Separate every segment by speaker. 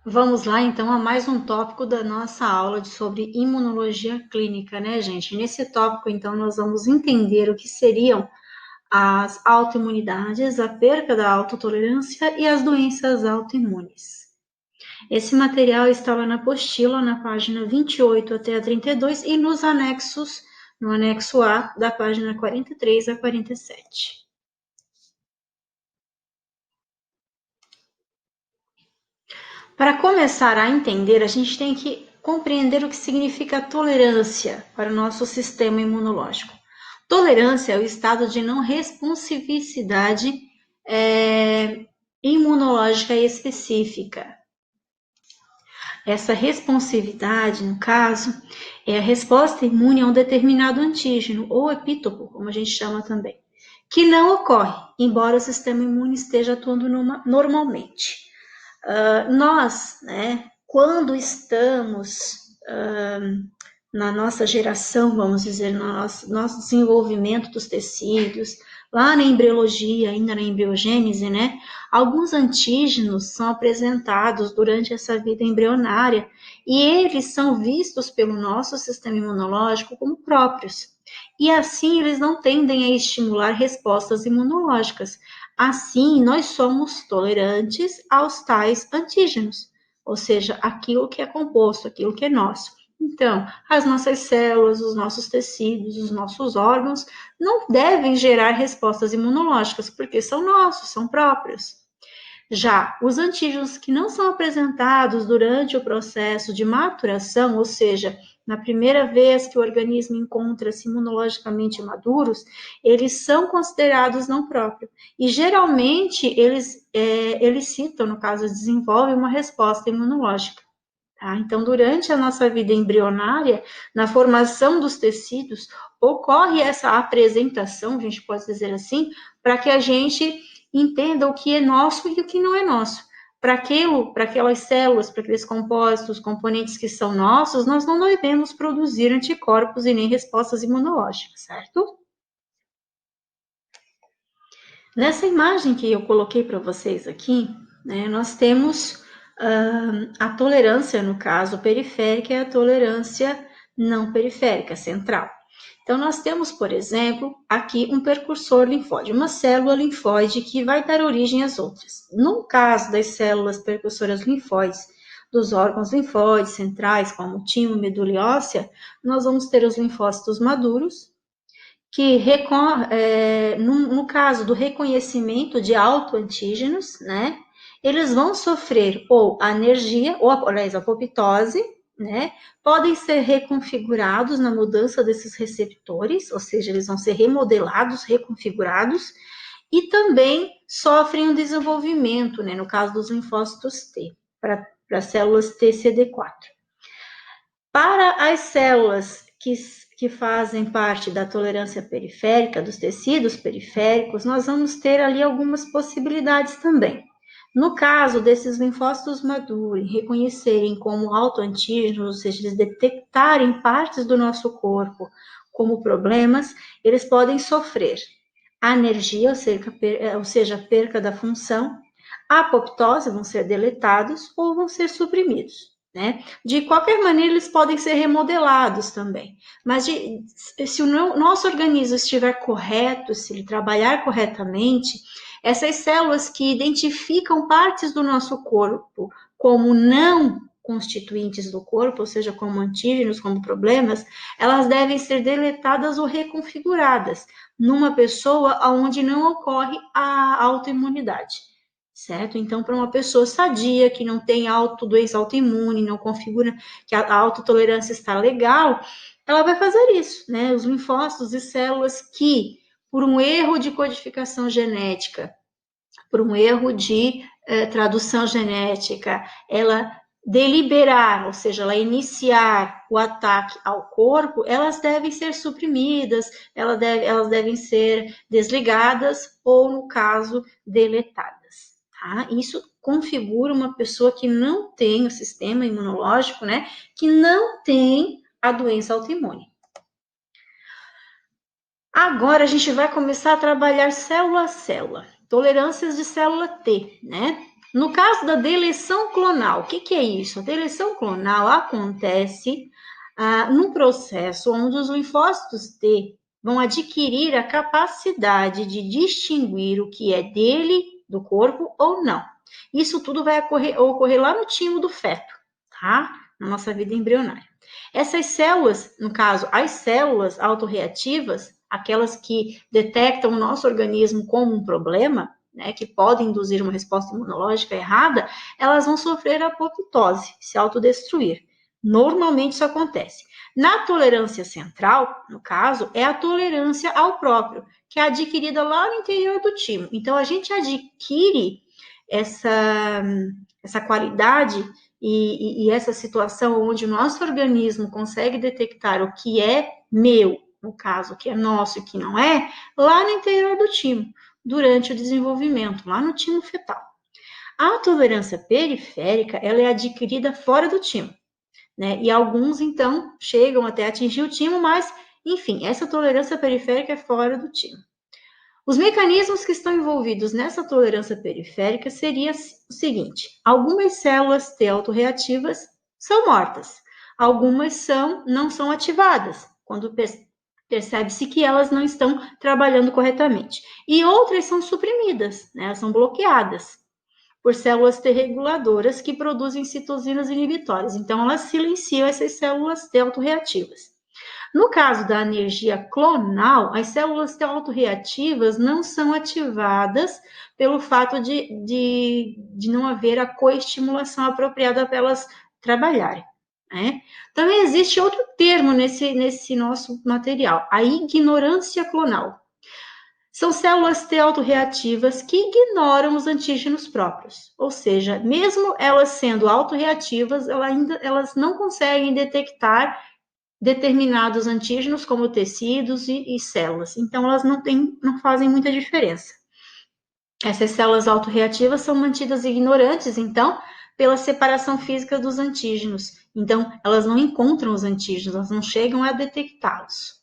Speaker 1: Vamos lá, então, a mais um tópico da nossa aula sobre imunologia clínica, né, gente? Nesse tópico, então, nós vamos entender o que seriam as autoimunidades, a perda da autotolerância e as doenças autoimunes. Esse material está lá na apostila, na página 28 até a 32 e nos anexos, no anexo A, da página 43 a 47. Para começar a entender, a gente tem que compreender o que significa tolerância para o nosso sistema imunológico. Tolerância é o estado de não responsividade imunológica específica. Essa responsividade, no caso, é a resposta imune a um determinado antígeno ou epítopo, como a gente chama também, que não ocorre, embora o sistema imune esteja atuando normalmente. Nós, né, quando estamos na nossa geração, vamos dizer, no nosso desenvolvimento dos tecidos, lá na embriologia, ainda na embriogênese, né, alguns antígenos são apresentados durante essa vida embrionária e eles são vistos pelo nosso sistema imunológico como próprios. E assim eles não tendem a estimular respostas imunológicas. Assim, nós somos tolerantes aos tais antígenos, ou seja, aquilo que é composto, aquilo que é nosso. Então, as nossas células, os nossos tecidos, os nossos órgãos não devem gerar respostas imunológicas, porque são nossos, são próprios. Já os antígenos que não são apresentados durante o processo de maturação, ou seja, na primeira vez que o organismo encontra-se imunologicamente maduros, eles são considerados não próprios. E geralmente eles elicitam, no caso, desenvolvem uma resposta imunológica. Tá? Então, durante a nossa vida embrionária, na formação dos tecidos, ocorre essa apresentação, a gente pode dizer assim, para que a gente entenda o que é nosso e o que não é nosso. Para aquelas células, para aqueles compostos, componentes que são nossos, nós não devemos produzir anticorpos e nem respostas imunológicas, certo? Nessa imagem que eu coloquei para vocês aqui, né, nós temos a tolerância, no caso periférica, e a tolerância não periférica, central. Então, nós temos, por exemplo, aqui um percursor linfóide, uma célula linfóide que vai dar origem às outras. No caso das células percursoras linfóides, dos órgãos linfóides centrais, como o timo, medula e óssea, nós vamos ter os linfócitos maduros, que no caso do reconhecimento de autoantígenos, né, eles vão sofrer ou anergia, ou aliás, apoptose, né, podem ser reconfigurados na mudança desses receptores, ou seja, eles vão ser remodelados, reconfigurados, e também sofrem um desenvolvimento, né, no caso dos linfócitos T, para células TCD4. Para as células que fazem parte da tolerância periférica, dos tecidos periféricos, nós vamos ter ali algumas possibilidades também. No caso desses linfócitos maduros reconhecerem como autoantígenos, ou seja, eles detectarem partes do nosso corpo como problemas, eles podem sofrer anergia, ou seja, perca da função, apoptose, vão ser deletados ou vão ser suprimidos. Né? De qualquer maneira, eles podem ser remodelados também. Mas se o nosso organismo estiver correto, se ele trabalhar corretamente, essas células que identificam partes do nosso corpo como não constituintes do corpo, ou seja, como antígenos, como problemas, elas devem ser deletadas ou reconfiguradas numa pessoa onde não ocorre a autoimunidade. Certo? Então, para uma pessoa sadia, que não tem doença autoimune, não configura que a autotolerância está legal, ela vai fazer isso, né? Os linfócitos e células que, por um erro de codificação genética, por um erro de tradução genética, ela deliberar, ou seja, ela iniciar o ataque ao corpo, elas devem ser suprimidas, elas devem ser desligadas ou, no caso, deletadas. Tá? Isso configura uma pessoa que não tem o sistema imunológico, né? Que não tem a doença autoimune. Agora a gente vai começar a trabalhar célula a célula. Tolerâncias de célula T, né? No caso da deleção clonal, o que é isso? A deleção clonal acontece num processo onde os linfócitos T vão adquirir a capacidade de distinguir o que é dele, do corpo, ou não. Isso tudo vai ocorrer lá no timo do feto, tá? Na nossa vida embrionária. Essas células, no caso, as células autorreativas, aquelas que detectam o nosso organismo como um problema, né, que podem induzir uma resposta imunológica errada, elas vão sofrer apoptose, se autodestruir. Normalmente isso acontece. Na tolerância central, no caso, é a tolerância ao próprio, que é adquirida lá no interior do timo. Então, a gente adquire essa qualidade e essa situação onde o nosso organismo consegue detectar o que é meu, no caso, o que é nosso e o que não é, lá no interior do timo, durante o desenvolvimento, lá no timo fetal. A tolerância periférica, ela é adquirida fora do timo, né? E alguns, então, chegam até atingir o timo, mas, enfim, essa tolerância periférica é fora do timo. Os mecanismos que estão envolvidos nessa tolerância periférica seria o seguinte: algumas células T autorreativas são mortas, algumas não são ativadas, quando percebe-se que elas não estão trabalhando corretamente, e outras são suprimidas, né? São bloqueadas por células T reguladoras que produzem citocinas inibitórias. Então, elas silenciam essas células T autorreativas. No caso da energia clonal, as células T autorreativas não são ativadas pelo fato de não haver a coestimulação apropriada para elas trabalharem. Né? Também existe outro termo nesse nosso material, a ignorância clonal. São células T autorreativas que ignoram os antígenos próprios, ou seja, mesmo elas sendo autorreativas, elas não conseguem detectar determinados antígenos, como tecidos e células. Então, elas não fazem muita diferença. Essas células autorreativas são mantidas ignorantes, então, pela separação física dos antígenos. Então, elas não encontram os antígenos, elas não chegam a detectá-los.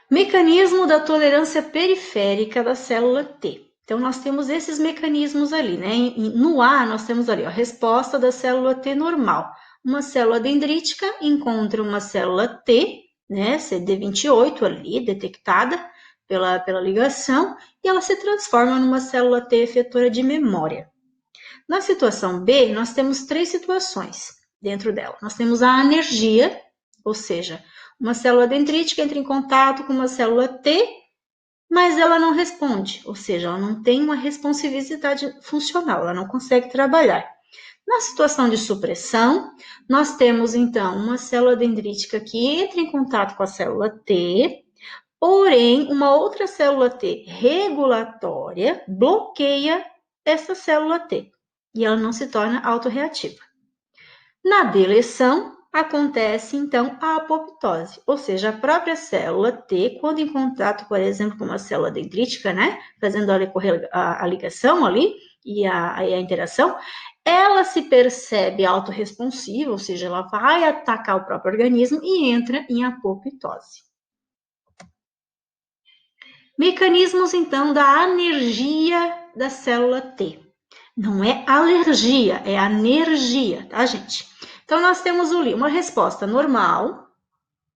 Speaker 1: Mecanismo da tolerância periférica da célula T. Então, nós temos esses mecanismos ali, né? No A, nós temos ali a resposta da célula T normal. Uma célula dendrítica encontra uma célula T, né? CD28 ali, detectada pela ligação, e ela se transforma numa célula T efetora de memória. Na situação B, nós temos três situações dentro dela. Nós temos a anergia, ou seja, uma célula dendrítica entra em contato com uma célula T, mas ela não responde, ou seja, ela não tem uma responsividade funcional, ela não consegue trabalhar. Na situação de supressão, nós temos então uma célula dendrítica que entra em contato com a célula T, porém uma outra célula T regulatória bloqueia essa célula T e ela não se torna autorreativa. Na deleção, acontece então a apoptose, ou seja, a própria célula T, quando em contato, por exemplo, com uma célula dendrítica, né, fazendo a ligação ali e a interação, ela se percebe autorresponsiva, ou seja, ela vai atacar o próprio organismo e entra em apoptose. Mecanismos, então, da anergia da célula T. Não é alergia, é anergia, tá, gente? Então, nós temos ali uma resposta normal,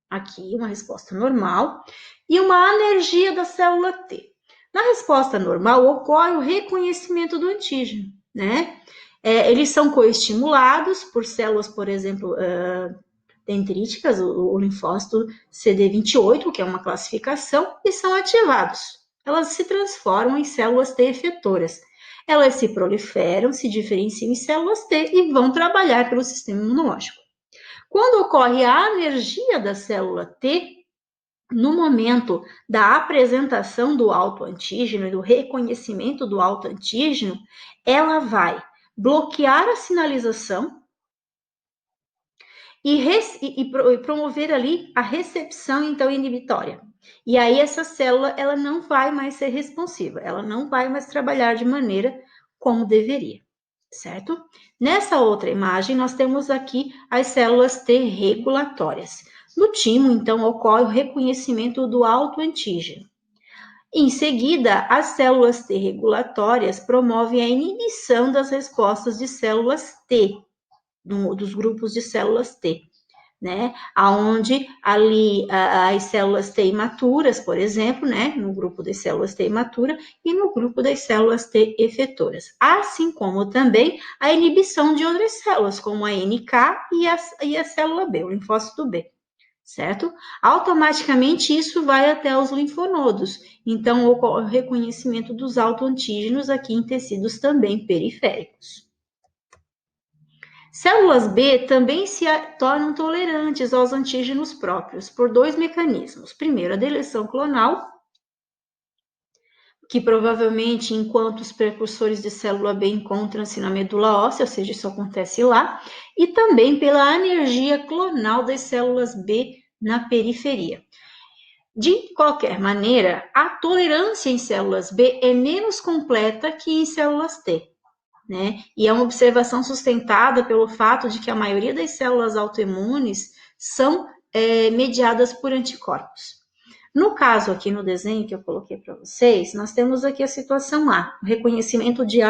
Speaker 1: aqui, uma resposta normal, e uma anergia da célula T. Na resposta normal, ocorre o reconhecimento do antígeno, né? Eles são coestimulados por células, por exemplo, dendríticas, o linfócito CD28, que é uma classificação, e são ativados. Elas se transformam em células T efetoras. Elas se proliferam, se diferenciam em células T e vão trabalhar pelo sistema imunológico. Quando ocorre a anergia da célula T, no momento da apresentação do autoantígeno e do reconhecimento do autoantígeno, ela vai bloquear a sinalização e promover ali a recepção, então, inibitória. E aí essa célula, ela não vai mais ser responsiva, ela não vai mais trabalhar de maneira como deveria, certo? Nessa outra imagem, nós temos aqui as células T regulatórias. No timo, então, ocorre o reconhecimento do autoantígeno. Em seguida, as células T regulatórias promovem a inibição das respostas de células T, dos grupos de células T, né? Aonde ali as células T imaturas, por exemplo, né? No grupo das células T imatura e no grupo das células T efetoras. Assim como também a inibição de outras células, como a NK e a célula B, o linfócito B. Certo? Automaticamente isso vai até os linfonodos. Então, ocorre o reconhecimento dos autoantígenos aqui em tecidos também periféricos. Células B também se tornam tolerantes aos antígenos próprios por dois mecanismos. Primeiro, a deleção clonal, que provavelmente enquanto os precursores de célula B encontram-se na medula óssea, ou seja, isso acontece lá, e também pela energia clonal das células B na periferia. De qualquer maneira, a tolerância em células B é menos completa que em células T, né? E é uma observação sustentada pelo fato de que a maioria das células autoimunes são mediadas por anticorpos. No caso aqui no desenho que eu coloquei para vocês, nós temos aqui a situação A, o reconhecimento de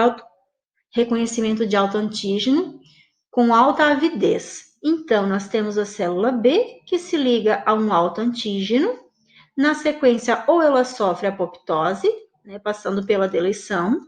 Speaker 1: autoantígeno com alta avidez. Então, nós temos a célula B que se liga a um autoantígeno. Na sequência, ou ela sofre apoptose, né, passando pela deleção,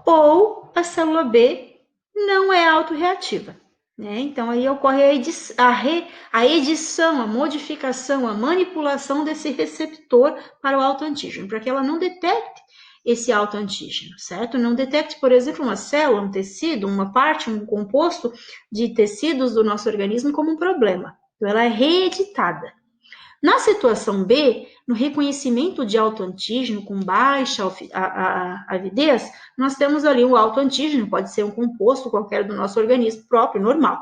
Speaker 1: ou a célula B não é autorreativa. Né? Então, aí ocorre a edição, a modificação, a manipulação desse receptor para o autoantígeno, para que ela não detecte esse autoantígeno, certo? Não detecte, por exemplo, uma célula, um tecido, uma parte, um composto de tecidos do nosso organismo como um problema. Então, ela é reeditada. Na situação B, no reconhecimento de autoantígeno com baixa avidez, nós temos ali o autoantígeno, pode ser um composto qualquer do nosso organismo próprio, normal.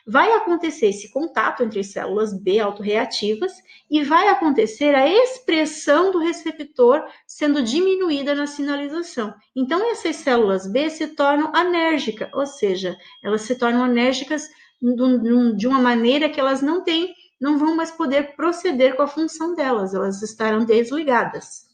Speaker 1: Vai acontecer esse contato entre células B autorreativas e vai acontecer a expressão do receptor sendo diminuída na sinalização. Então, essas células B se tornam anérgicas, ou seja, elas se tornam anérgicas de uma maneira que elas não vão mais poder proceder com a função delas, elas estarão desligadas.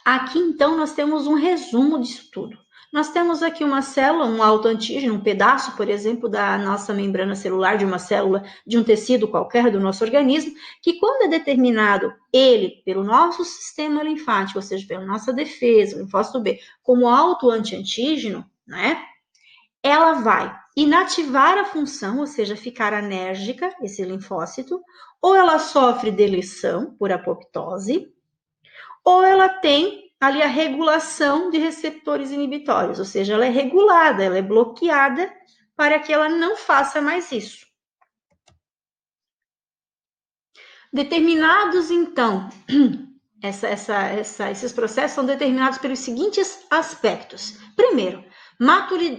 Speaker 1: Aqui, então, nós temos um resumo disso tudo. Nós temos aqui uma célula, um autoantígeno, um pedaço, por exemplo, da nossa membrana celular, de uma célula, de um tecido qualquer do nosso organismo, que quando é determinado ele, pelo nosso sistema linfático, ou seja, pela nossa defesa, o linfócito B, como autoantígeno, né? Ela vai inativar a função, ou seja, ficar anérgica, esse linfócito, ou ela sofre deleção por apoptose, ou ela tem ali a regulação de receptores inibitórios, ou seja, ela é regulada, ela é bloqueada para que ela não faça mais isso. Determinados, então, esses processos são determinados pelos seguintes aspectos. Primeiro,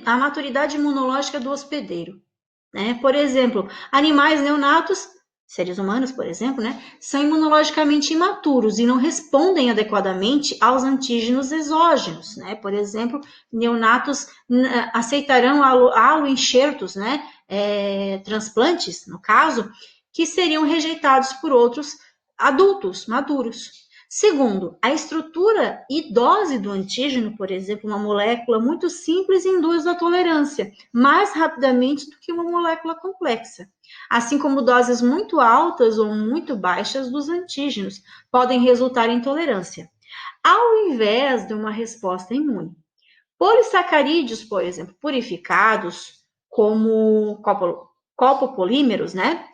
Speaker 1: a maturidade imunológica do hospedeiro. Né? Por exemplo, animais neonatos, seres humanos, por exemplo, né, são imunologicamente imaturos e não respondem adequadamente aos antígenos exógenos. Né? Por exemplo, neonatos aceitarão aloenxertos, né, transplantes, no caso, que seriam rejeitados por outros adultos, maduros. Segundo, a estrutura e dose do antígeno, por exemplo, uma molécula muito simples induz a tolerância mais rapidamente do que uma molécula complexa. Assim como doses muito altas ou muito baixas dos antígenos podem resultar em intolerância, ao invés de uma resposta imune. Polissacarídeos, por exemplo, purificados, como copolímeros, né?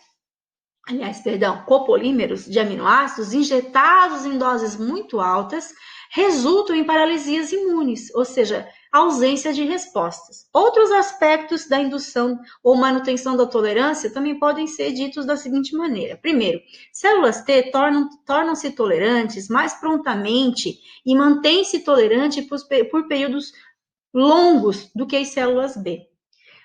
Speaker 1: Copolímeros de aminoácidos injetados em doses muito altas resultam em paralisias imunes, ou seja, ausência de respostas. Outros aspectos da indução ou manutenção da tolerância também podem ser ditos da seguinte maneira. Primeiro, células T tornam-se tolerantes mais prontamente e mantêm-se tolerantes por períodos longos do que as células B.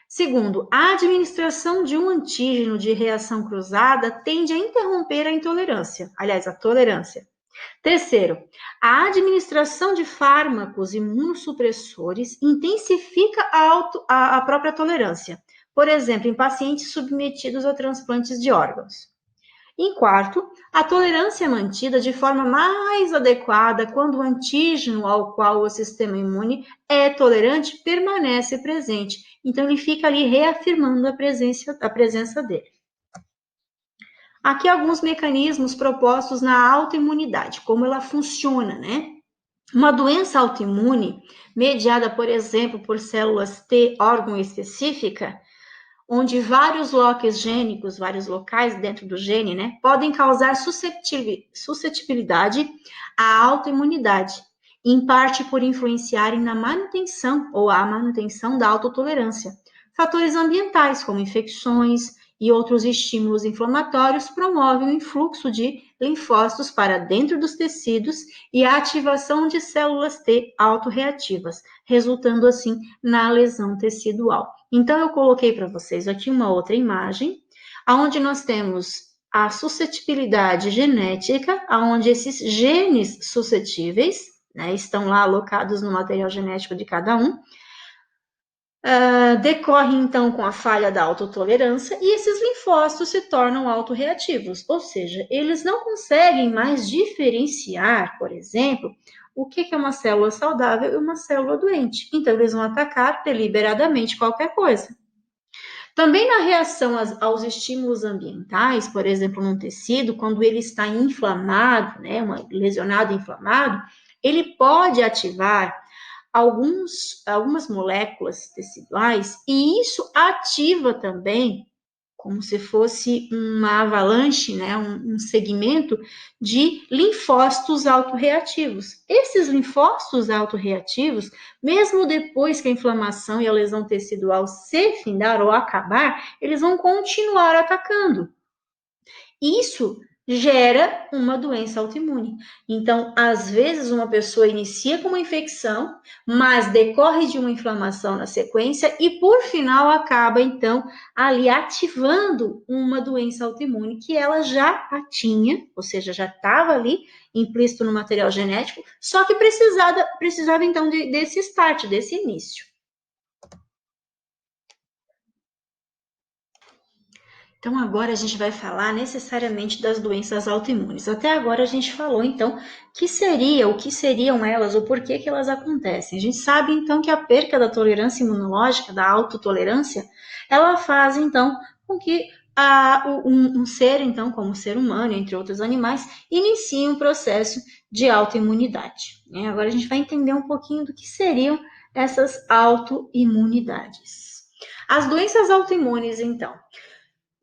Speaker 1: Segundo, a administração de um antígeno de reação cruzada tende a interromper a intolerância, aliás, a tolerância. Terceiro, a administração de fármacos imunossupressores intensifica a própria tolerância, por exemplo, em pacientes submetidos a transplantes de órgãos. Em quarto, a tolerância é mantida de forma mais adequada quando o antígeno ao qual o sistema imune é tolerante permanece presente. Então, ele fica ali reafirmando a presença dele. Aqui alguns mecanismos propostos na autoimunidade, como ela funciona, né? Uma doença autoimune, mediada, por exemplo, por células T órgão específica, onde vários locos gênicos, vários locais dentro do gene, né, podem causar suscetibilidade à autoimunidade, em parte por influenciarem na manutenção ou a manutenção da autotolerância. Fatores ambientais, como infecções e outros estímulos inflamatórios, promovem o influxo de linfócitos para dentro dos tecidos e a ativação de células T autorreativas, resultando assim na lesão tecidual. Então, eu coloquei para vocês aqui uma outra imagem, onde nós temos a suscetibilidade genética, onde esses genes suscetíveis, né, estão lá alocados no material genético de cada um, decorre então com a falha da autotolerância e esses linfócitos se tornam autorreativos, ou seja, eles não conseguem mais diferenciar, por exemplo, o que é uma célula saudável e uma célula doente. Então, eles vão atacar deliberadamente qualquer coisa. Também na reação aos estímulos ambientais, por exemplo, num tecido, quando ele está inflamado, né, lesionado, inflamado, ele pode ativar algumas moléculas teciduais e isso ativa também como se fosse uma avalanche, né, um segmento de linfócitos autorreativos. Esses linfócitos autorreativos, mesmo depois que a inflamação e a lesão tecidual se findar ou acabar, eles vão continuar atacando. Isso gera uma doença autoimune. Então, às vezes, uma pessoa inicia com uma infecção, mas decorre de uma inflamação na sequência e, por final, acaba, então, ali ativando uma doença autoimune que ela já tinha, ou seja, já estava ali implícito no material genético, só que precisava então, desse start, desse início. Então, agora a gente vai falar necessariamente das doenças autoimunes. Até agora a gente falou, então, o que seriam elas, o porquê que elas acontecem. A gente sabe, então, que a perda da tolerância imunológica, da autotolerância, ela faz, então, com que um ser, então, como o ser humano, entre outros animais, inicie um processo de autoimunidade. Agora a gente vai entender um pouquinho do que seriam essas autoimunidades. As doenças autoimunes, então.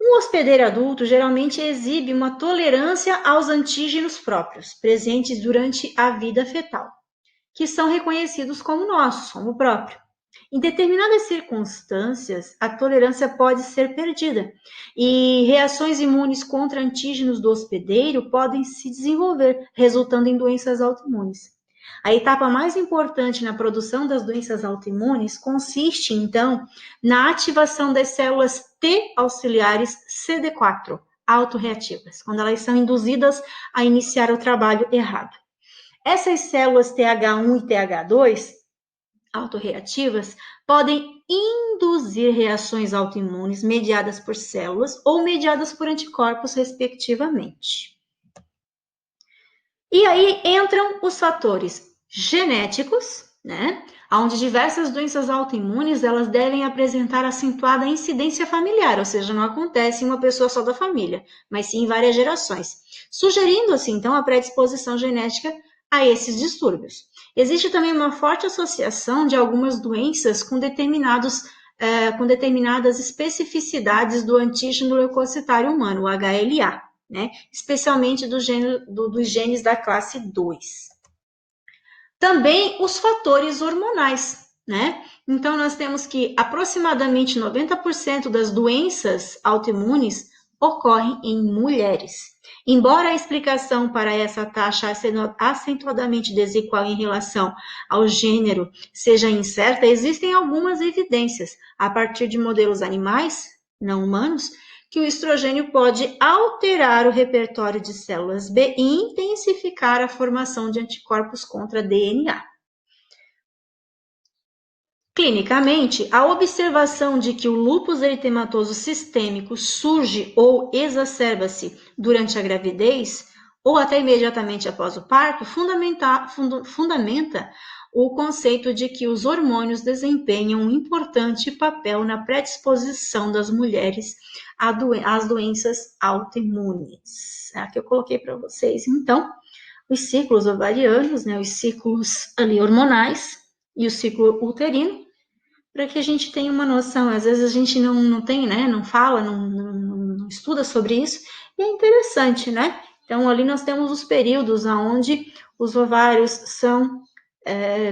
Speaker 1: Um hospedeiro adulto geralmente exibe uma tolerância aos antígenos próprios, presentes durante a vida fetal, que são reconhecidos como nossos, como próprio. Em determinadas circunstâncias, a tolerância pode ser perdida e reações imunes contra antígenos do hospedeiro podem se desenvolver, resultando em doenças autoimunes. A etapa mais importante na produção das doenças autoimunes consiste, então, na ativação das células T auxiliares CD4, autorreativas, quando elas são induzidas a iniciar o trabalho errado. Essas células TH1 e TH2, autorreativas, podem induzir reações autoimunes mediadas por células ou mediadas por anticorpos, respectivamente. E aí entram os fatores genéticos, né? Onde diversas doenças autoimunes elas devem apresentar acentuada incidência familiar, ou seja, não acontece em uma pessoa só da família, mas sim em várias gerações, sugerindo assim então a predisposição genética a esses distúrbios. Existe também uma forte associação de algumas doenças com determinadas especificidades do antígeno leucocitário humano, o HLA, né? Especialmente dos genes da classe 2. Também os fatores hormonais, né? Então, nós temos que aproximadamente 90% das doenças autoimunes ocorrem em mulheres. Embora a explicação para essa taxa acentuadamente desigual em relação ao gênero seja incerta, existem algumas evidências, a partir de modelos animais, não humanos, que o estrogênio pode alterar o repertório de células B e intensificar a formação de anticorpos contra DNA. Clinicamente, a observação de que o lúpus eritematoso sistêmico surge ou exacerba-se durante a gravidez ou até imediatamente após o parto fundamenta o conceito de que os hormônios desempenham um importante papel na predisposição das mulheres às doenças autoimunes. Aqui eu coloquei para vocês, então, os ciclos ovarianos, né, os ciclos ali hormonais e o ciclo uterino, para que a gente tenha uma noção. Às vezes a gente não tem, né, não fala, não estuda sobre isso, e é interessante, né? Então, ali nós temos os períodos onde os ovários são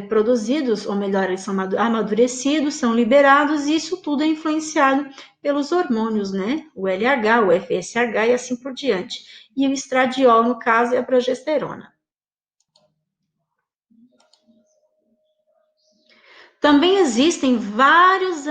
Speaker 1: produzidos, ou melhor, eles são amadurecidos, são liberados, e isso tudo é influenciado pelos hormônios, né? O LH, o FSH e assim por diante. E o estradiol, no caso, é a progesterona. Também existem vários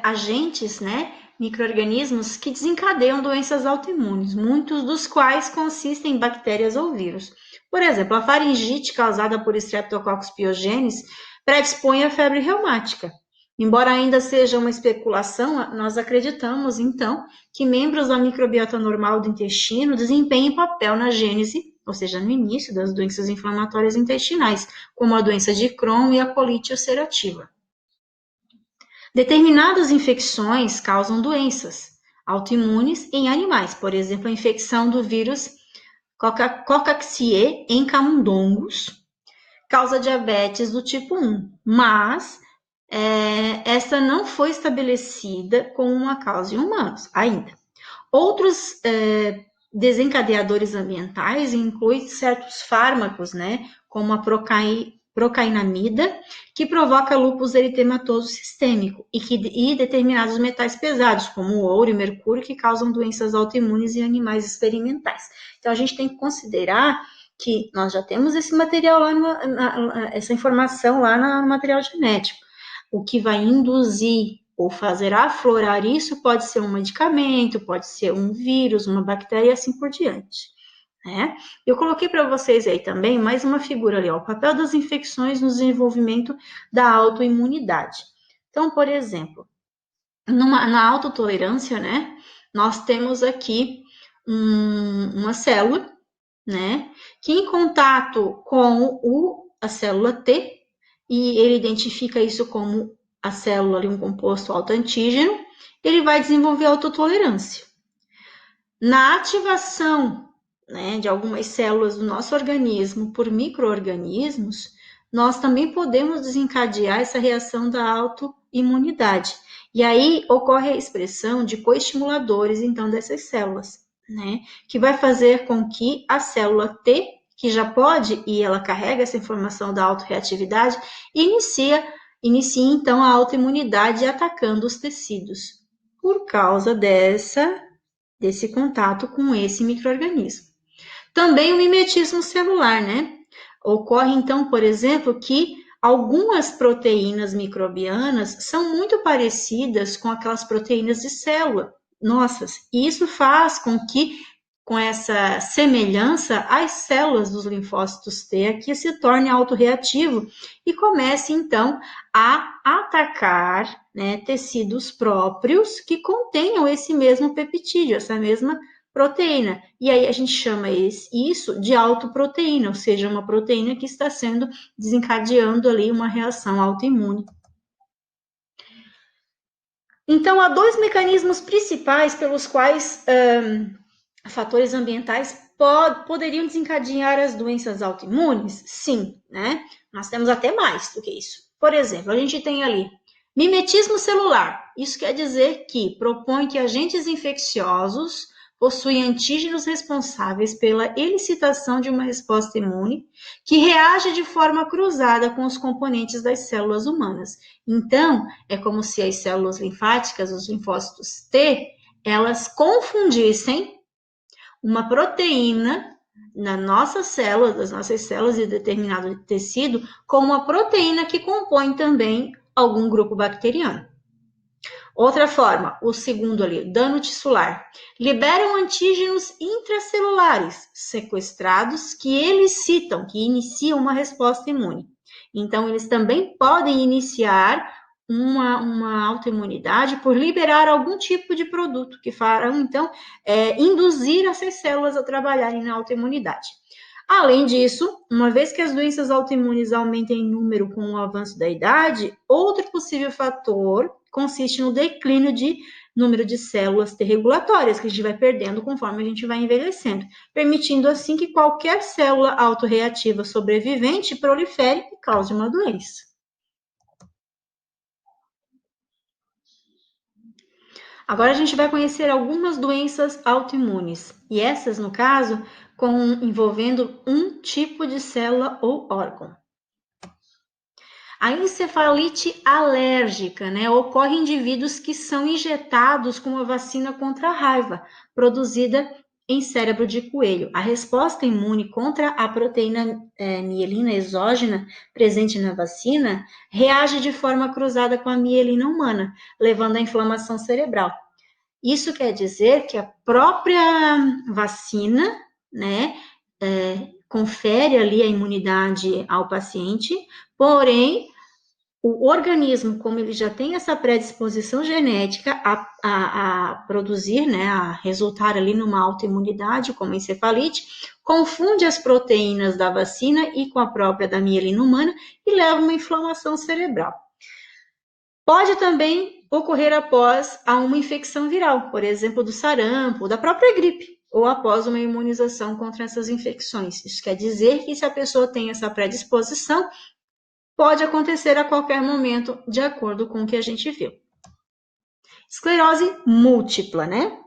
Speaker 1: agentes, né, micro-organismos que desencadeiam doenças autoimunes, muitos dos quais consistem em bactérias ou vírus. Por exemplo, a faringite causada por Streptococcus pyogenes predispõe à febre reumática. Embora ainda seja uma especulação, nós acreditamos, então, que membros da microbiota normal do intestino desempenhem papel na gênese, ou seja, no início das doenças inflamatórias intestinais, como a doença de Crohn e a colite ulcerativa. Determinadas infecções causam doenças autoimunes em animais, por exemplo, a infecção do vírus Coxsackie em camundongos causa diabetes do tipo 1, mas essa não foi estabelecida como uma causa em humanos ainda. Outros desencadeadores ambientais incluem certos fármacos, né, como a procainamida, que provoca lúpus eritematoso sistêmico, e determinados metais pesados, como o ouro e mercúrio, que causam doenças autoimunes em animais experimentais. Então, a gente tem que considerar que nós já temos esse material lá, essa informação lá no material genético. O que vai induzir ou fazer aflorar isso pode ser um medicamento, pode ser um vírus, uma bactéria e assim por diante. Né? Eu coloquei para vocês aí também mais uma figura ali, ó, o papel das infecções no desenvolvimento da autoimunidade. Então, por exemplo, na autotolerância, né, nós temos aqui uma célula, né, que em contato com a célula T, e ele identifica isso como a célula ali, um composto autoantígeno, ele vai desenvolver autotolerância. Na ativação, né, de algumas células do nosso organismo por micro-organismos, nós também podemos desencadear essa reação da autoimunidade. E aí ocorre a expressão de coestimuladores, então, dessas células, né, que vai fazer com que a célula T, que já pode, e ela carrega essa informação da autorreatividade, inicie então a autoimunidade atacando os tecidos, por causa desse contato com esse micro-organismo. Também o mimetismo celular, né? Ocorre, então, por exemplo, que algumas proteínas microbianas são muito parecidas com aquelas proteínas de célula nossas, e isso faz com que, com essa semelhança, as células dos linfócitos T aqui se tornem autorreativo e comece, então, a atacar, né, tecidos próprios que contenham esse mesmo peptídeo, essa mesma proteína. E aí a gente chama isso de autoproteína, ou seja, uma proteína que está sendo desencadeando ali uma reação autoimune. Então, há dois mecanismos principais pelos quais fatores ambientais poderiam desencadear as doenças autoimunes? Sim, né? Nós temos até mais do que isso. Por exemplo, a gente tem ali mimetismo celular. Isso quer dizer que propõe que agentes infecciosos possuem antígenos responsáveis pela elicitação de uma resposta imune que reage de forma cruzada com os componentes das células humanas. Então, é como se as células linfáticas, os linfócitos T, elas confundissem uma proteína das nossas células de determinado tecido, com uma proteína que compõe também algum grupo bacteriano. Outra forma, o segundo ali, dano tissular. Liberam antígenos intracelulares sequestrados que iniciam uma resposta imune. Então, eles também podem iniciar uma autoimunidade por liberar algum tipo de produto que farão, então, induzir essas células a trabalharem na autoimunidade. Além disso, uma vez que as doenças autoimunes aumentem em número com o avanço da idade, outro possível fator consiste no declínio de número de células T regulatórias, que a gente vai perdendo conforme a gente vai envelhecendo, permitindo assim que qualquer célula autorreativa sobrevivente prolifere e cause uma doença. Agora a gente vai conhecer algumas doenças autoimunes, e essas, no caso, envolvendo um tipo de célula ou órgão. A encefalite alérgica, né, ocorre em indivíduos que são injetados com uma vacina contra a raiva, produzida em cérebro de coelho. A resposta imune contra a proteína mielina exógena presente na vacina reage de forma cruzada com a mielina humana, levando à inflamação cerebral. Isso quer dizer que a própria vacina, né, confere ali a imunidade ao paciente, porém, o organismo, como ele já tem essa predisposição genética a produzir, né, a resultar ali numa autoimunidade, como encefalite, confunde as proteínas da vacina e com a própria da mielina humana e leva a uma inflamação cerebral. Pode também ocorrer após uma infecção viral, por exemplo, do sarampo, da própria gripe, ou após uma imunização contra essas infecções. Isso quer dizer que se a pessoa tem essa predisposição, pode acontecer a qualquer momento, de acordo com o que a gente viu. Esclerose múltipla, né?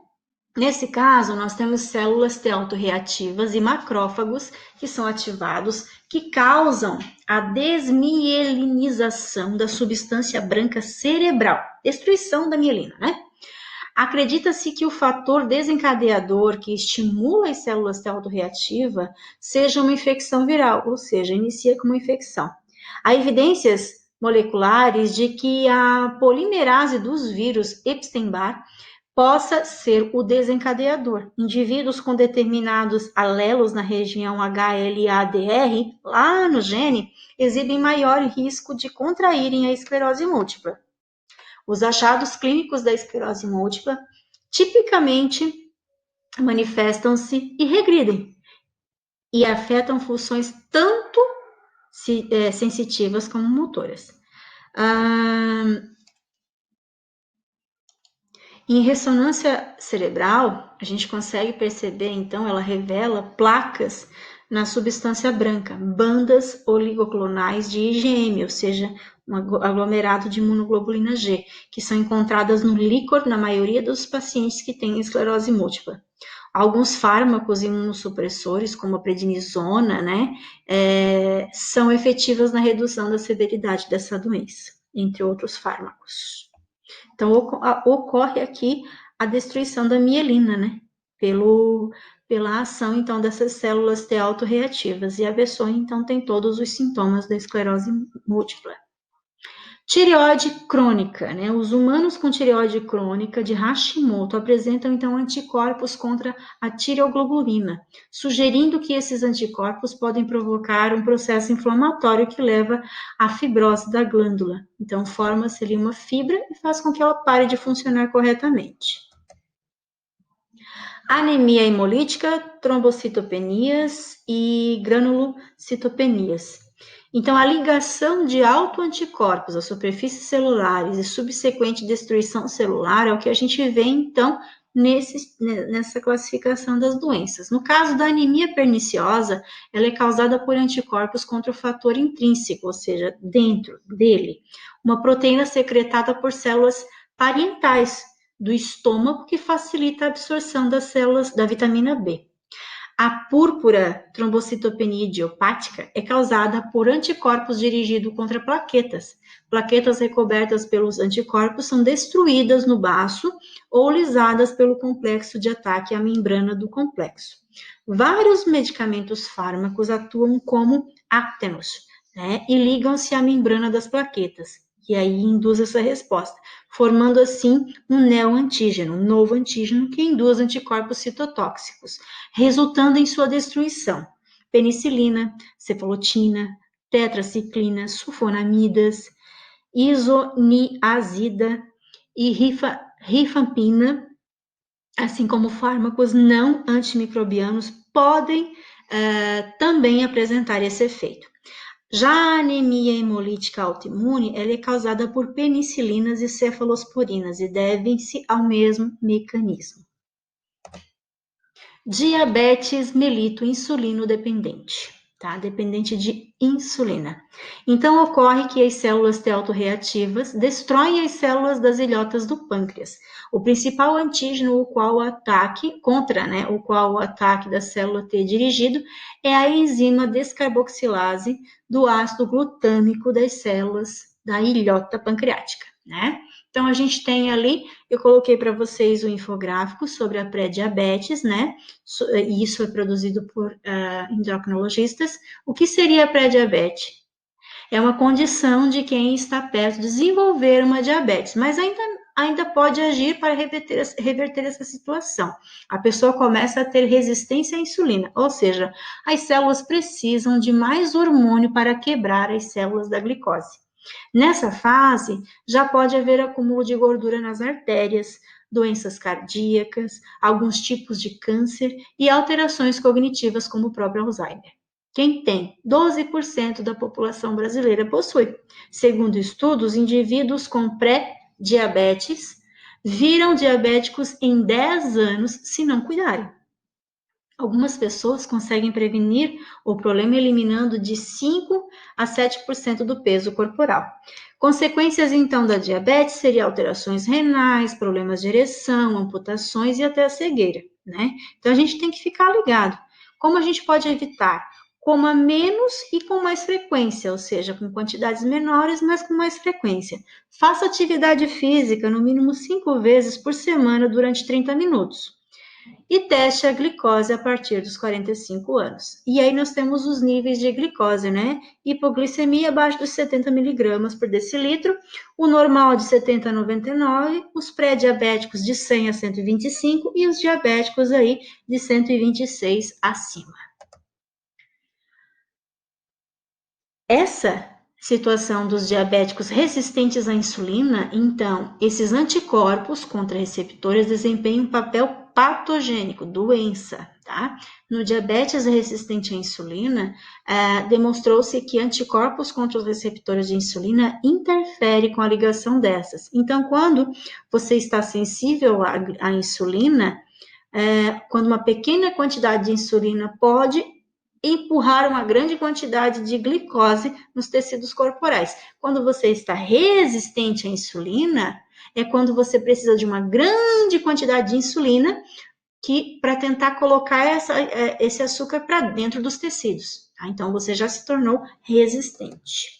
Speaker 1: Nesse caso, nós temos células T autorreativas e macrófagos que são ativados, que causam a desmielinização da substância branca cerebral, destruição da mielina, né? Acredita-se que o fator desencadeador que estimula as células T autorreativa seja uma infecção viral, ou seja, inicia com uma infecção. Há evidências moleculares de que a polimerase dos vírus Epstein-Barr possa ser o desencadeador. Indivíduos com determinados alelos na região HLA-DR, lá no gene, exibem maior risco de contraírem a esclerose múltipla. Os achados clínicos da esclerose múltipla tipicamente manifestam-se e regridem e afetam funções tanto sensitivas como motoras. Em ressonância cerebral, a gente consegue perceber, então, ela revela placas na substância branca, bandas oligoclonais de IgM, ou seja, um aglomerado de imunoglobulina G, que são encontradas no líquor na maioria dos pacientes que têm esclerose múltipla. Alguns fármacos imunossupressores, como a prednisona, né, são efetivas na redução da severidade dessa doença, entre outros fármacos. Então, ocorre aqui a destruição da mielina, né? Pela ação, então, dessas células T autorreativas. E a pessoa, então, tem todos os sintomas da esclerose múltipla. Tireoide crônica, né? Os humanos com tireoide crônica de Hashimoto apresentam, então, anticorpos contra a tireoglobulina, sugerindo que esses anticorpos podem provocar um processo inflamatório que leva à fibrose da glândula. Então, forma-se ali uma fibra e faz com que ela pare de funcionar corretamente. Anemia hemolítica, trombocitopenias e granulocitopenias. Então, a ligação de autoanticorpos às superfícies celulares e subsequente destruição celular é o que a gente vê, então, nessa classificação das doenças. No caso da anemia perniciosa, ela é causada por anticorpos contra o fator intrínseco, ou seja, dentro dele, uma proteína secretada por células parietais do estômago que facilita a absorção das células da vitamina B. A púrpura trombocitopenia idiopática é causada por anticorpos dirigidos contra plaquetas. Plaquetas recobertas pelos anticorpos são destruídas no baço ou lisadas pelo complexo de ataque à membrana do complexo. Vários medicamentos fármacos atuam como áctenos, né, e ligam-se à membrana das plaquetas, e aí induz essa resposta, formando assim um neoantígeno, um novo antígeno que induz anticorpos citotóxicos, resultando em sua destruição. Penicilina, cefalotina, tetraciclina, sulfonamidas, isoniazida e rifampina, assim como fármacos não antimicrobianos, podem também apresentar esse efeito. Já a anemia hemolítica autoimune, ela é causada por penicilinas e cefalosporinas e devem-se ao mesmo mecanismo. Diabetes melito insulino dependente, tá? Dependente de insulina. Então, ocorre que as células T autorreativas destroem as células das ilhotas do pâncreas. O principal antígeno o qual o ataque da célula T é dirigido é a enzima descarboxilase do ácido glutâmico das células da ilhota pancreática, né? Então, a gente tem ali, eu coloquei para vocês o infográfico sobre a pré-diabetes, né? E isso é produzido por endocrinologistas. O que seria a pré-diabetes? É uma condição de quem está perto de desenvolver uma diabetes, mas ainda pode agir para reverter essa situação. A pessoa começa a ter resistência à insulina, ou seja, as células precisam de mais hormônio para quebrar as células da glicose. Nessa fase, já pode haver acúmulo de gordura nas artérias, doenças cardíacas, alguns tipos de câncer e alterações cognitivas, como o próprio Alzheimer. Quem tem? 12% da população brasileira possui. Segundo estudos, indivíduos com pré-diabetes viram diabéticos em 10 anos se não cuidarem. Algumas pessoas conseguem prevenir o problema eliminando de 5 a 7% do peso corporal. Consequências, então, da diabetes seriam alterações renais, problemas de ereção, amputações e até a cegueira, né? Então, a gente tem que ficar ligado. Como a gente pode evitar? Coma menos e com mais frequência, ou seja, com quantidades menores, mas com mais frequência. Faça atividade física no mínimo 5 vezes por semana durante 30 minutos. E teste a glicose a partir dos 45 anos. E aí nós temos os níveis de glicose, né? Hipoglicemia abaixo dos 70 miligramas por decilitro, o normal de 70 a 99, os pré-diabéticos de 100 a 125 e os diabéticos aí de 126 acima. Essa situação dos diabéticos resistentes à insulina, então, esses anticorpos contra receptores desempenham um papel patogênico, doença, tá? No diabetes resistente à insulina, demonstrou-se que anticorpos contra os receptores de insulina interferem com a ligação dessas. Então, quando você está sensível à insulina, quando uma pequena quantidade de insulina pode empurrar uma grande quantidade de glicose nos tecidos corporais. Quando você está resistente à insulina, é quando você precisa de uma grande quantidade de insulina para tentar colocar esse açúcar para dentro dos tecidos. Tá? Então, você já se tornou resistente.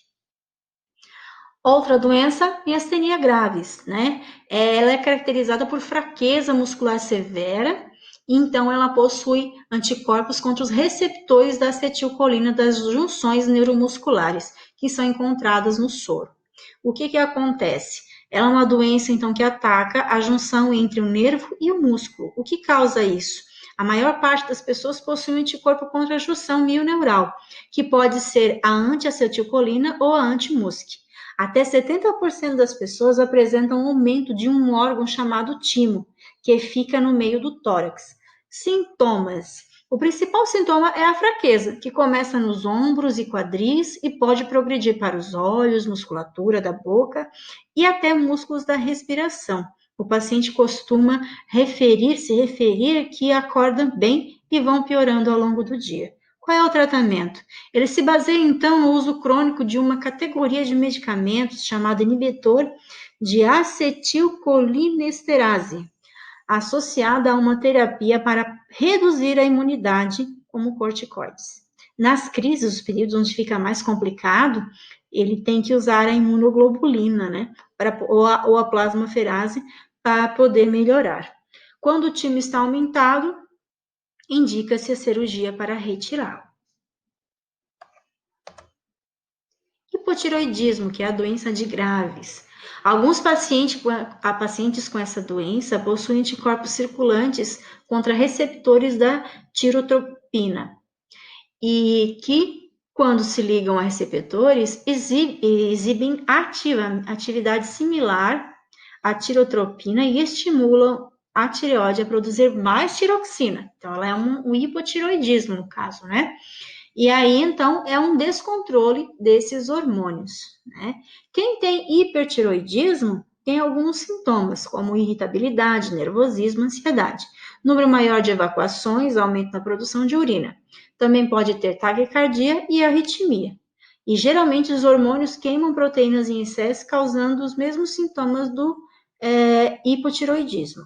Speaker 1: Outra doença, miastenia gravis, né? Ela é caracterizada por fraqueza muscular severa, então ela possui anticorpos contra os receptores da acetilcolina das junções neuromusculares, que são encontradas no soro. O que acontece? Ela é uma doença, então, que ataca a junção entre o nervo e o músculo. O que causa isso? A maior parte das pessoas possui um anticorpo contra a junção mioneural, que pode ser a anti-acetilcolina ou a anti-MuSC. Até 70% das pessoas apresentam um aumento de um órgão chamado timo, que fica no meio do tórax. Sintomas. O principal sintoma é a fraqueza, que começa nos ombros e quadris e pode progredir para os olhos, musculatura da boca e até músculos da respiração. O paciente costuma referir que acorda bem e vão piorando ao longo do dia. Qual é o tratamento? Ele se baseia, então, no uso crônico de uma categoria de medicamentos chamada inibidor de acetilcolinesterase, associada a uma terapia para reduzir a imunidade, como corticoides. Nas crises, os períodos onde fica mais complicado, ele tem que usar a imunoglobulina, né, ou a plasmaferase, para poder melhorar. Quando o timo está aumentado, indica-se a cirurgia para retirá-lo. Hipotiroidismo, que é a doença de Graves. Alguns pacientes com essa doença possuem anticorpos circulantes contra receptores da tirotropina e que quando se ligam a receptores, exibem atividade similar à tirotropina e estimulam a tireoide a produzir mais tiroxina. Então, ela é um hipotiroidismo, no caso, né? E aí, então, é um descontrole desses hormônios, né? Quem tem hipertiroidismo tem alguns sintomas, como irritabilidade, nervosismo, ansiedade. Número maior de evacuações, aumento na produção de urina. Também pode ter taquicardia e arritmia. E geralmente os hormônios queimam proteínas em excesso, causando os mesmos sintomas do hipotiroidismo.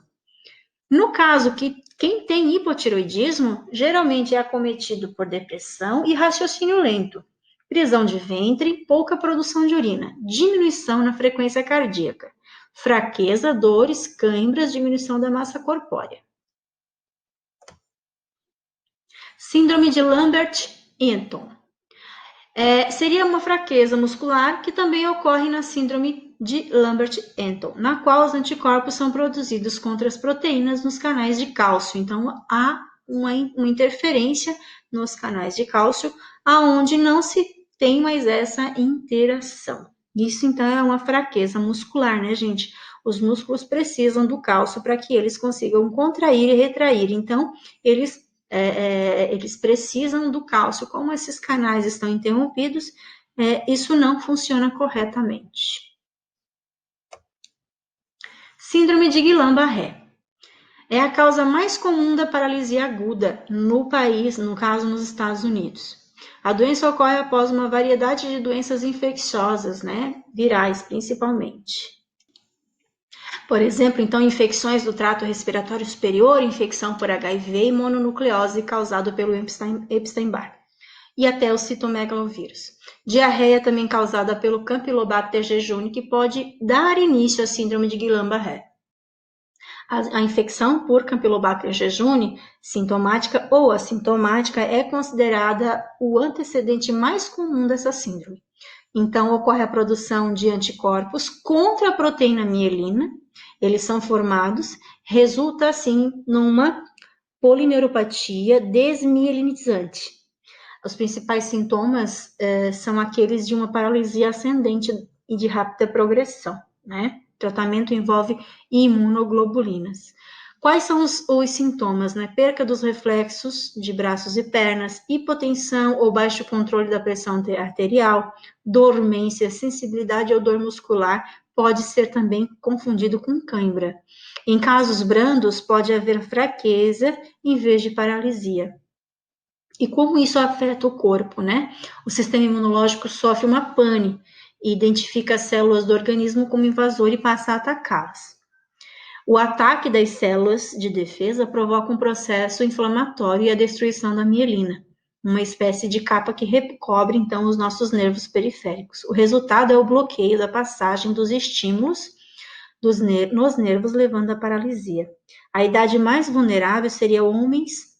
Speaker 1: No caso que quem tem hipotiroidismo geralmente é acometido por depressão e raciocínio lento, prisão de ventre, pouca produção de urina, diminuição na frequência cardíaca, fraqueza, dores, câimbras, diminuição da massa corpórea. Síndrome de Lambert-Eaton. Seria uma fraqueza muscular que também ocorre na síndrome de Lambert-Eaton, na qual os anticorpos são produzidos contra as proteínas nos canais de cálcio. Então, há uma interferência nos canais de cálcio, aonde não se tem mais essa interação. Isso, então, é uma fraqueza muscular, né, gente? Os músculos precisam do cálcio para que eles consigam contrair e retrair. Então, eles precisam do cálcio. Como esses canais estão interrompidos, isso não funciona corretamente. Síndrome de Guillain-Barré. É a causa mais comum da paralisia aguda no país, no caso nos Estados Unidos. A doença ocorre após uma variedade de doenças infecciosas, né, virais principalmente. Por exemplo, então, infecções do trato respiratório superior, infecção por HIV e mononucleose causado pelo Epstein-Barr. E até o citomegalovírus. Diarreia também causada pelo Campylobacter jejuni, que pode dar início à síndrome de Guillain-Barré. A infecção por Campylobacter jejuni, sintomática ou assintomática, é considerada o antecedente mais comum dessa síndrome. Então, ocorre a produção de anticorpos contra a proteína mielina, eles são formados, resulta assim numa polineuropatia desmielinizante. Os principais sintomas são aqueles de uma paralisia ascendente e de rápida progressão, né? O tratamento envolve imunoglobulinas. Quais são os sintomas, né? Perca dos reflexos de braços e pernas, hipotensão ou baixo controle da pressão arterial, dormência, sensibilidade ou dor muscular, pode ser também confundido com cãibra. Em casos brandos, pode haver fraqueza em vez de paralisia. E como isso afeta o corpo, né? O sistema imunológico sofre uma pane e identifica as células do organismo como invasor e passa a atacá-las. O ataque das células de defesa provoca um processo inflamatório e a destruição da mielina, uma espécie de capa que recobre, então, os nossos nervos periféricos. O resultado é o bloqueio da passagem dos estímulos nos nervos, levando à paralisia. A idade mais vulnerável seria homens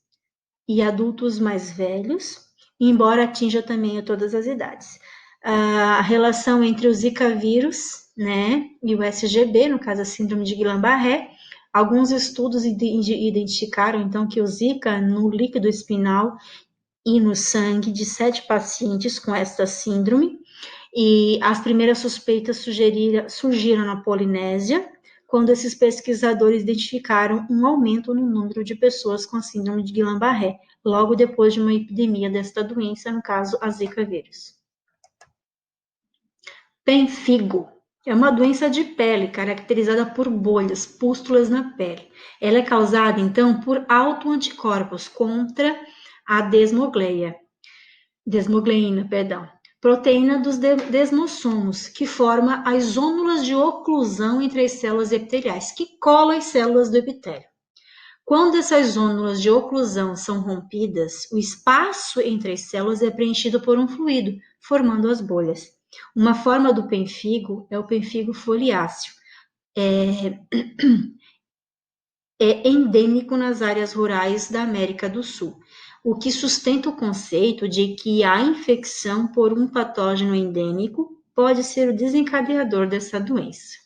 Speaker 1: e adultos mais velhos, embora atinja também a todas as idades. A relação entre o Zika vírus, né, e o SGB, no caso a síndrome de Guillain-Barré, alguns estudos identificaram, então, que o Zika no líquido espinal e no sangue de 7 pacientes com esta síndrome, e as primeiras suspeitas surgiram na Polinésia, quando esses pesquisadores identificaram um aumento no número de pessoas com a síndrome de Guillain-Barré, logo depois de uma epidemia desta doença, no caso, a Zika vírus. Pemfigo é uma doença de pele caracterizada por bolhas, pústulas na pele. Ela é causada, então, por autoanticorpos contra a desmogleina, proteína dos desmossomos, que forma as zônulas de oclusão entre as células epiteliais, que colam as células do epitélio. Quando essas zônulas de oclusão são rompidas, o espaço entre as células é preenchido por um fluido, formando as bolhas. Uma forma do pemfigo é o pemfigo foliáceo. É endêmico nas áreas rurais da América do Sul, o que sustenta o conceito de que a infecção por um patógeno endêmico pode ser o desencadeador dessa doença.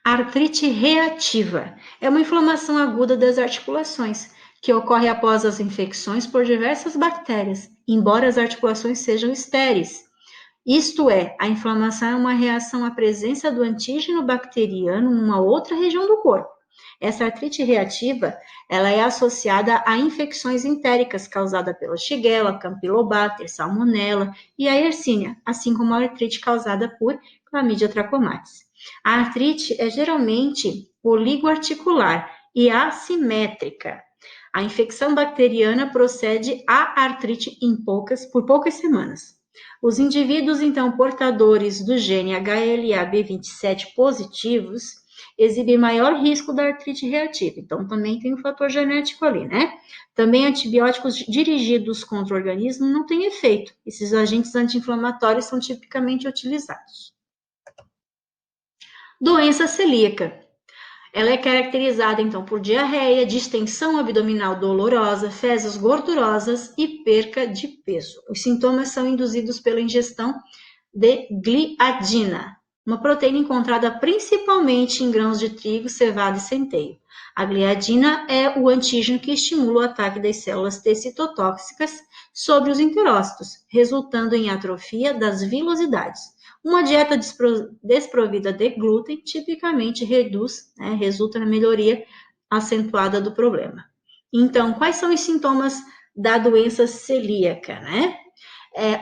Speaker 1: Artrite reativa é uma inflamação aguda das articulações, que ocorre após as infecções por diversas bactérias, embora as articulações sejam estéreis. Isto é, a inflamação é uma reação à presença do antígeno bacteriano em uma outra região do corpo. Essa artrite reativa, ela é associada a infecções entéricas causadas pela Shigella, Campylobacter, Salmonella e a Yersinia, assim como a artrite causada por Chlamydia trachomatis. A artrite é geralmente oligoarticular e assimétrica. A infecção bacteriana procede à artrite por poucas semanas. Os indivíduos, então, portadores do gene HLA-B27 positivos exibem maior risco da artrite reativa. Então, também tem um fator genético ali, né? Também antibióticos dirigidos contra o organismo não têm efeito. Esses agentes anti-inflamatórios são tipicamente utilizados. Doença celíaca. Ela é caracterizada, então, por diarreia, distensão abdominal dolorosa, fezes gordurosas e perca de peso. Os sintomas são induzidos pela ingestão de gliadina, uma proteína encontrada principalmente em grãos de trigo, cevada e centeio. A gliadina é o antígeno que estimula o ataque das células T citotóxicas sobre os enterócitos, resultando em atrofia das vilosidades. Uma dieta desprovida de glúten tipicamente resulta na melhoria acentuada do problema. Então, quais são os sintomas da doença celíaca, né?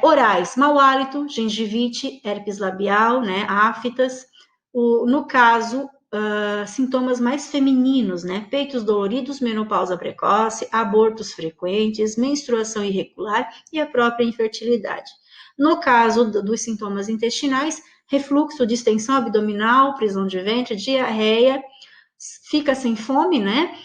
Speaker 1: Orais, mau hálito, gengivite, herpes labial, né, aftas. No caso, sintomas mais femininos, né, peitos doloridos, menopausa precoce, abortos frequentes, menstruação irregular e a própria infertilidade. No caso dos sintomas intestinais, refluxo, distensão abdominal, prisão de ventre, diarreia, fica sem fome, né?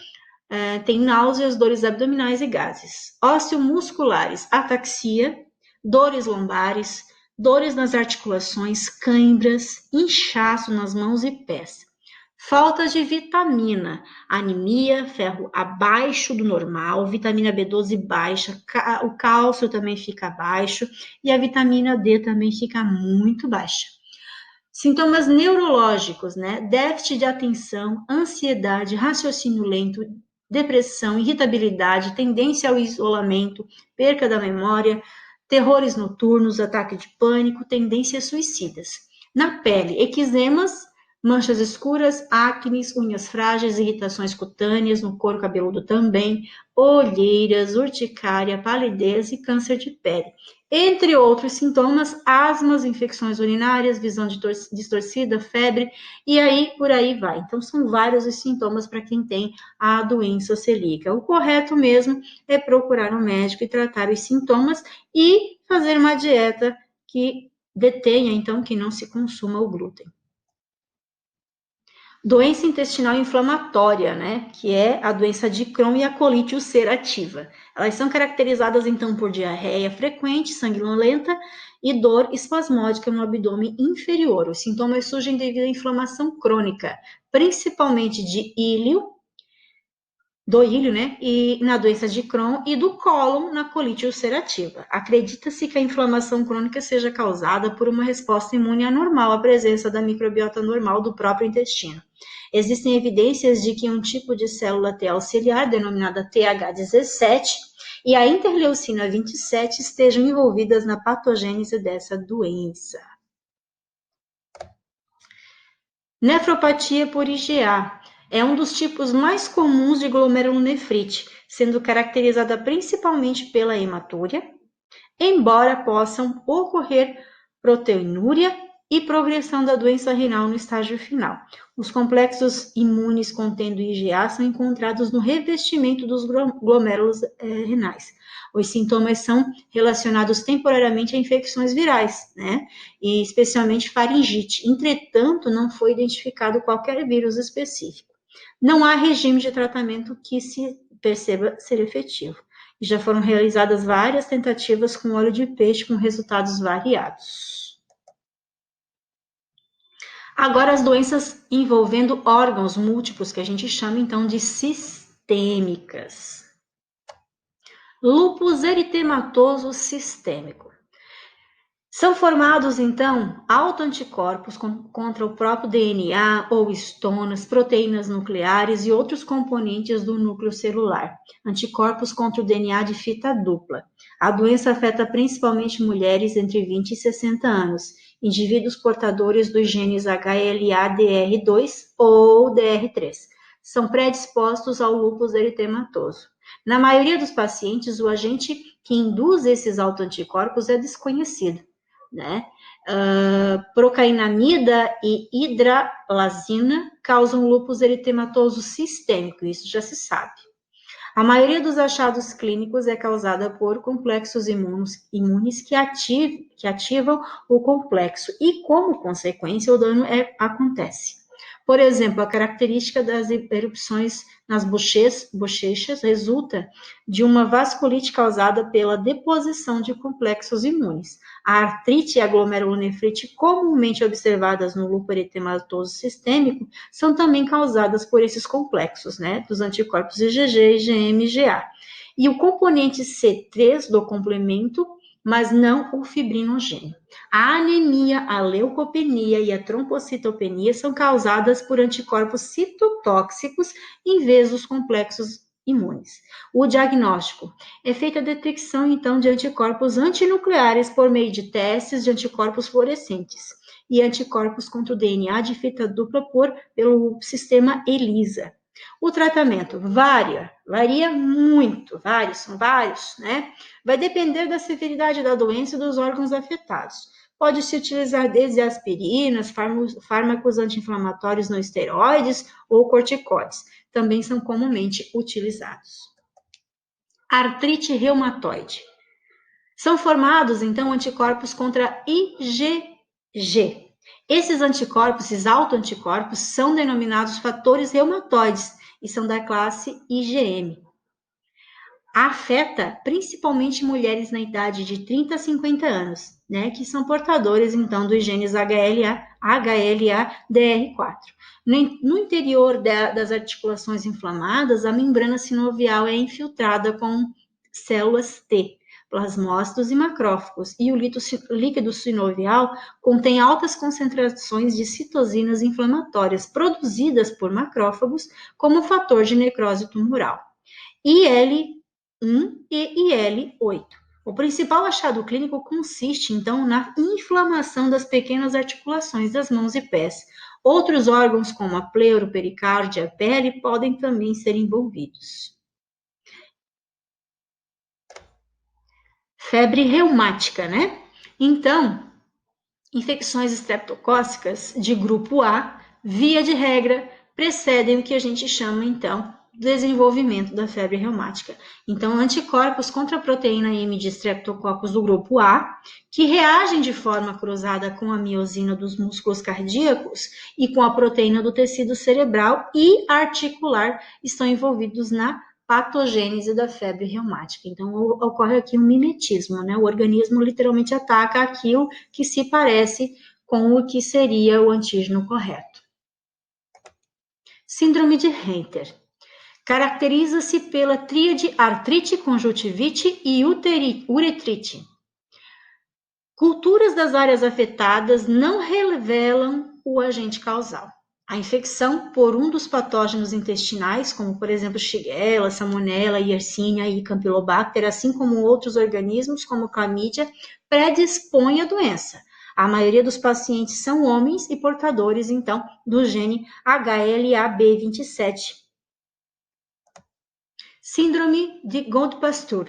Speaker 1: Tem náuseas, dores abdominais e gases. Osteomusculares, ataxia, dores lombares, dores nas articulações, cãibras, inchaço nas mãos e pés. Falta de vitamina, anemia, ferro abaixo do normal, vitamina B12 baixa, o cálcio também fica baixo e a vitamina D também fica muito baixa. Sintomas neurológicos, né? Déficit de atenção, ansiedade, raciocínio lento, depressão, irritabilidade, tendência ao isolamento, perca da memória, terrores noturnos, ataque de pânico, tendências suicidas. Na pele, eczemas, manchas escuras, acnes, unhas frágeis, irritações cutâneas, no couro cabeludo também, olheiras, urticária, palidez e câncer de pele. Entre outros sintomas, asmas, infecções urinárias, visão distorcida, febre, e aí por aí vai. Então, são vários os sintomas para quem tem a doença celíaca. O correto mesmo é procurar um médico e tratar os sintomas e fazer uma dieta que detenha, então, que não se consuma o glúten. Doença intestinal inflamatória, né, que é a doença de Crohn e a colite ulcerativa. Elas são caracterizadas, então, por diarreia frequente, sanguinolenta e dor espasmódica no abdômen inferior. Os sintomas surgem devido à inflamação crônica, principalmente do ilho, né, e na doença de Crohn e do cólon na colite ulcerativa. Acredita-se que a inflamação crônica seja causada por uma resposta imune anormal à presença da microbiota normal do próprio intestino. Existem evidências de que um tipo de célula T auxiliar, denominada TH17, e a interleucina 27 estejam envolvidas na patogênese dessa doença. Nefropatia por IgA é um dos tipos mais comuns de glomerulonefrite, sendo caracterizada principalmente pela hematúria, embora possam ocorrer proteinúria e progressão da doença renal no estágio final. Os complexos imunes contendo IgA são encontrados no revestimento dos glomérulos renais. Os sintomas são relacionados temporariamente a infecções virais, né? E especialmente faringite. Entretanto, não foi identificado qualquer vírus específico. Não há regime de tratamento que se perceba ser efetivo. Já foram realizadas várias tentativas com óleo de peixe com resultados variados. Agora, as doenças envolvendo órgãos múltiplos, que a gente chama então de sistêmicas. Lúpus eritematoso sistêmico. São formados, então, autoanticorpos contra o próprio DNA ou estonas, proteínas nucleares e outros componentes do núcleo celular. Anticorpos contra o DNA de fita dupla. A doença afeta principalmente mulheres entre 20 e 60 anos, indivíduos portadores dos genes HLA-DR2 ou DR3. São predispostos ao lúpus eritematoso. Na maioria dos pacientes, o agente que induz esses autoanticorpos é desconhecido, né? Procainamida e hidralazina causam lúpus eritematoso sistêmico, isso já se sabe. A maioria dos achados clínicos é causada por complexos imunes que ativam o complexo e, como consequência, o dano acontece. Por exemplo, a característica das erupções nas bochechas resulta de uma vasculite causada pela deposição de complexos imunes. A artrite e a glomerulonefrite, comumente observadas no lúpus eritematoso sistêmico, são também causadas por esses complexos, né, dos anticorpos IgG, IgM e IgA. E o componente C3 do complemento, mas não o fibrinogênio. A anemia, a leucopenia e a trombocitopenia são causadas por anticorpos citotóxicos em vez dos complexos imunes. O diagnóstico é feita a detecção, então, de anticorpos antinucleares por meio de testes de anticorpos fluorescentes e anticorpos contra o DNA de fita dupla pelo sistema ELISA. O tratamento varia muito, são vários, né? Vai depender da severidade da doença e dos órgãos afetados. Pode-se utilizar desde aspirinas, fármacos anti-inflamatórios não esteroides ou corticoides. Também são comumente utilizados. Artrite reumatoide. São formados, então, anticorpos contra IgG. Esses anticorpos, esses autoanticorpos, são denominados fatores reumatoides e são da classe IgM. Afeta principalmente mulheres na idade de 30 a 50 anos, né, que são portadores, então, dos genes HLA-DR4. No interior das articulações inflamadas, a membrana sinovial é infiltrada com células T, plasmócitos e macrófagos, e o líquido sinovial contém altas concentrações de citocinas inflamatórias produzidas por macrófagos como fator de necrose tumoral. IL-1 e IL-8. O principal achado clínico consiste, então, na inflamação das pequenas articulações das mãos e pés. Outros órgãos, como a pleura, o pericárdio e a pele, podem também ser envolvidos. Febre reumática, né? Então, infecções estreptocócicas de grupo A, via de regra, precedem o que a gente chama, então, desenvolvimento da febre reumática. Então, anticorpos contra a proteína M de Streptococcus do grupo A, que reagem de forma cruzada com a miosina dos músculos cardíacos e com a proteína do tecido cerebral e articular, estão envolvidos na patogênese da febre reumática. Então, ocorre aqui um mimetismo, né? O organismo literalmente ataca aquilo que se parece com o que seria o antígeno correto. Síndrome de Hunter. Caracteriza-se pela tríade artrite, conjuntivite e uretrite. Culturas das áreas afetadas não revelam o agente causal. A infecção por um dos patógenos intestinais, como por exemplo Shigella, Salmonella, Yersinia e Campylobacter, assim como outros organismos como Chlamydia, predispõe à doença. A maioria dos pacientes são homens e portadores, então, do gene HLA-B27. Síndrome de Gold-Pastur.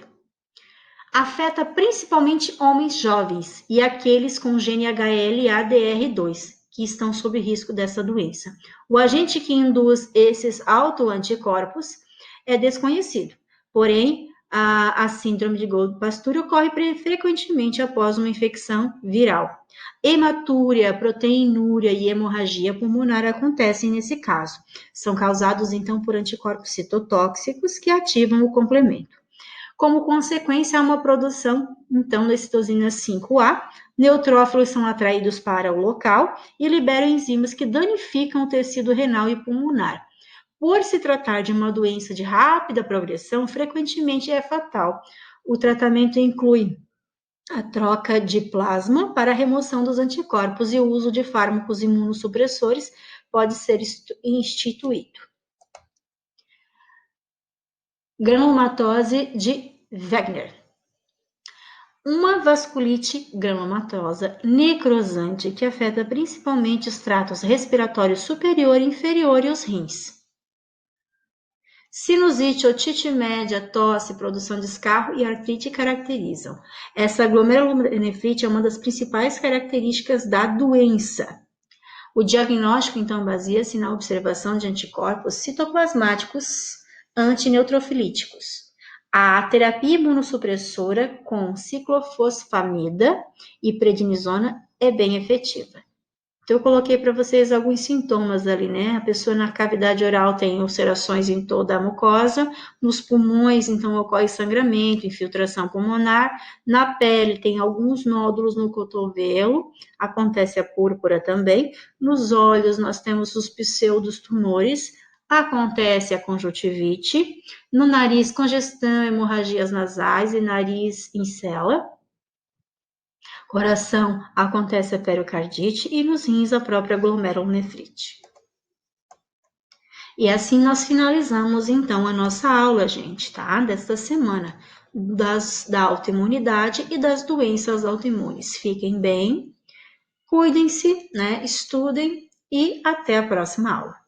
Speaker 1: Afeta principalmente homens jovens e aqueles com gene HLA-DR2, que estão sob risco dessa doença. O agente que induz esses autoanticorpos é desconhecido, porém, a síndrome de Gold-Pastur ocorre frequentemente após uma infecção viral. Hematúria, proteinúria e hemorragia pulmonar acontecem nesse caso. São causados, então, por anticorpos citotóxicos que ativam o complemento. Como consequência, há uma produção, então, da citosina 5A, neutrófilos são atraídos para o local e liberam enzimas que danificam o tecido renal e pulmonar. Por se tratar de uma doença de rápida progressão, frequentemente é fatal. O tratamento inclui a troca de plasma para a remoção dos anticorpos e o uso de fármacos imunossupressores pode ser instituído. Granulomatose de Wegener. Uma vasculite granulomatosa necrosante que afeta principalmente os tratos respiratório superior, inferior e os rins. Sinusite, otite média, tosse, produção de escarro e artrite caracterizam. Essa glomerulonefrite é uma das principais características da doença. O diagnóstico, então, baseia-se na observação de anticorpos citoplasmáticos antineutrofilíticos. A terapia imunossupressora com ciclofosfamida e prednisona é bem efetiva. Então, eu coloquei para vocês alguns sintomas ali, né? A pessoa na cavidade oral tem ulcerações em toda a mucosa, nos pulmões, então, ocorre sangramento, infiltração pulmonar, na pele tem alguns nódulos no cotovelo, acontece a púrpura também, nos olhos nós temos os pseudos tumores, acontece a conjuntivite, no nariz, congestão, hemorragias nasais e nariz em cela, coração, acontece a pericardite e nos rins a própria glomerulonefrite. E assim nós finalizamos então a nossa aula, gente, tá? Desta semana, da autoimunidade e das doenças autoimunes. Fiquem bem, cuidem-se, né? Estudem e até a próxima aula.